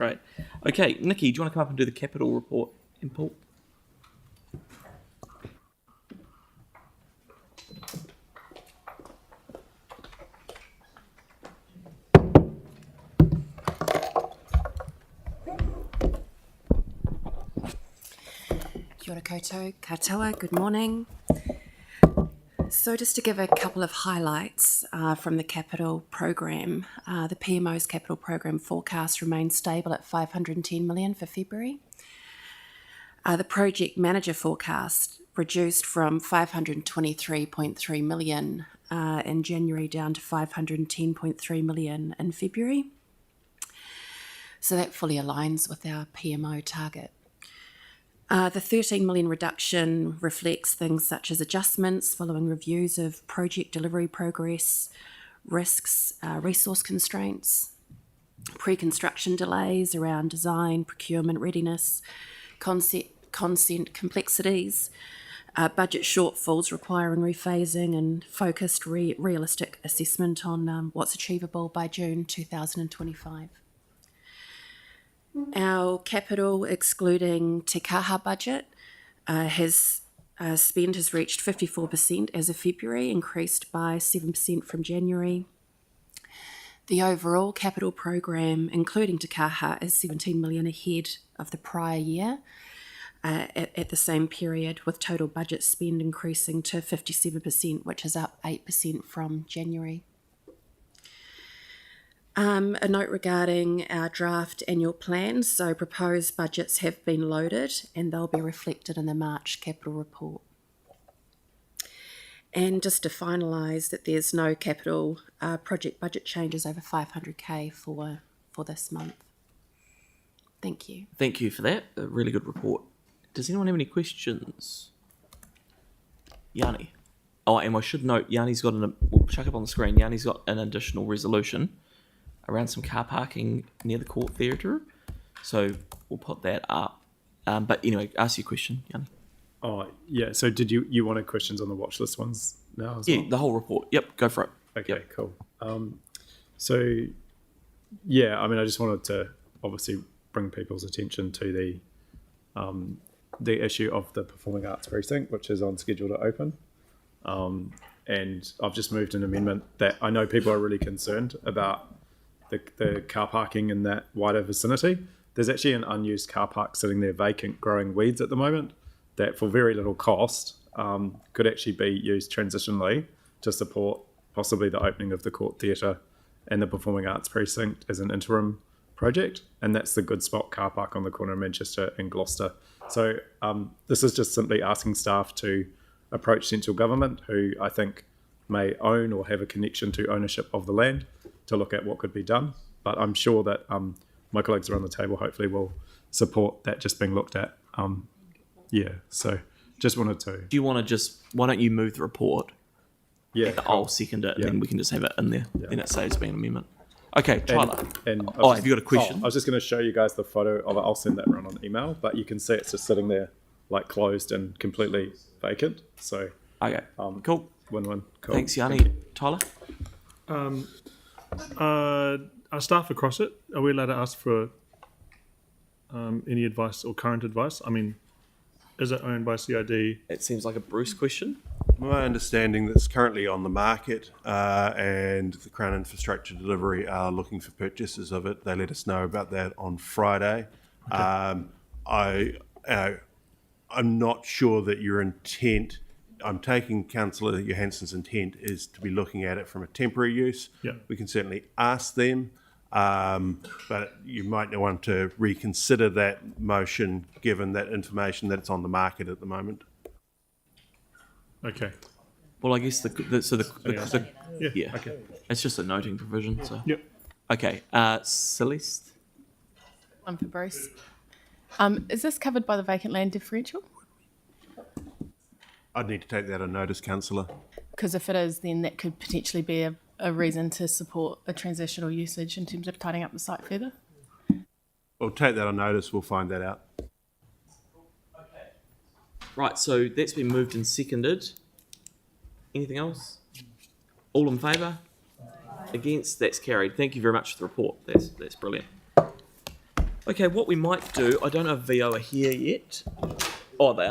Right. Okay, Nikki, do you want to come up and do the capital report import? Kia ora koutou, katoa, good morning. So just to give a couple of highlights from the capital program, the PMO's capital program forecast remains stable at 510 million for February. The project manager forecast reduced from 523.3 million in January down to 510.3 million in February. So that fully aligns with our PMO target. The 13 million reduction reflects things such as adjustments following reviews of project delivery progress, risks, resource constraints, pre-construction delays around design, procurement readiness, consent complexities, budget shortfalls requiring rephasing and focused realistic assessment on what's achievable by June 2025. Our capital, excluding Te Kaha budget, spend has reached 54% as of February, increased by 7% from January. The overall capital program, including Te Kaha, is 17 million ahead of the prior year at the same period, with total budget spend increasing to 57%, which is up 8% from January. A note regarding our draft annual plans. So proposed budgets have been loaded and they'll be reflected in the March capital report. And just to finalise that there's no capital project budget changes over 500k for this month. Thank you. Thank you for that. A really good report. Does anyone have any questions? Yanni. Oh, and I should note, Yanni's got we'll chuck up on the screen, Yanni's got an additional resolution around some car parking near the court theatre. So we'll put that up. But anyway, ask your question, Yanni. Oh, yeah. So did you wanted questions on the watch list ones now as well? Yeah, the whole report. Yep, go for it. Okay, yep. Cool. So, yeah, I mean, I just wanted to obviously bring people's attention to the issue of the Performing Arts Precinct, which is on schedule to open. And I've just moved an amendment that I know people are really concerned about the car parking in that wider vicinity. There's actually an unused car park sitting there vacant, growing weeds at the moment, that for very little cost could actually be used transitionally to support possibly the opening of the court theatre and the Performing Arts Precinct as an interim project. And that's the Good Spot car park on the corner of Manchester and Gloucester. So this is just simply asking staff to approach central government, who I think may own or have a connection to ownership of the land, to look at what could be done. But I'm sure that my colleagues around the table hopefully will support that just being looked at. So just wanted to... Do you want to why don't you move the report? Yeah, cool. I'll second it, and then we can just have it in there. Yeah. Then it saves being an amendment. Okay, Tyler. And have you got a question? I was just going to show you guys the photo of it. I'll send that around on email, but you can see it's just sitting there like closed and completely vacant. So okay, cool. Win-win. Cool. Thanks, Yanni. Tyler? Our staff across it, are we allowed to ask for any advice or current advice? I mean, is it owned by CID? It seems like a Bruce question. My understanding that it's currently on the market and the Crown Infrastructure Delivery are looking for purchasers of it. They let us know about that on Friday. Okay. I'm not sure that your intent, I'm taking Councillor Johansson's intent is to be looking at it from a temporary use. Yeah. We can certainly ask them, but you might want to reconsider that motion given that information that it's on the market at the moment. Okay. Well, I guess Yeah. Okay. It's just a noting provision. So. Yep. Okay. Celeste? One for Bruce. Is this covered by the vacant land differential? I'd need to take that on notice, Councillor. Because if it is, then that could potentially be a reason to support a transitional usage in terms of tidying up the site further. We'll take that on notice. We'll find that out. Right, so that's been moved and seconded. Anything else? All in favour? Against? That's carried. Thank you very much for the report. That's brilliant. Okay, what we might do, I don't know if VO are here yet. Oh, they are.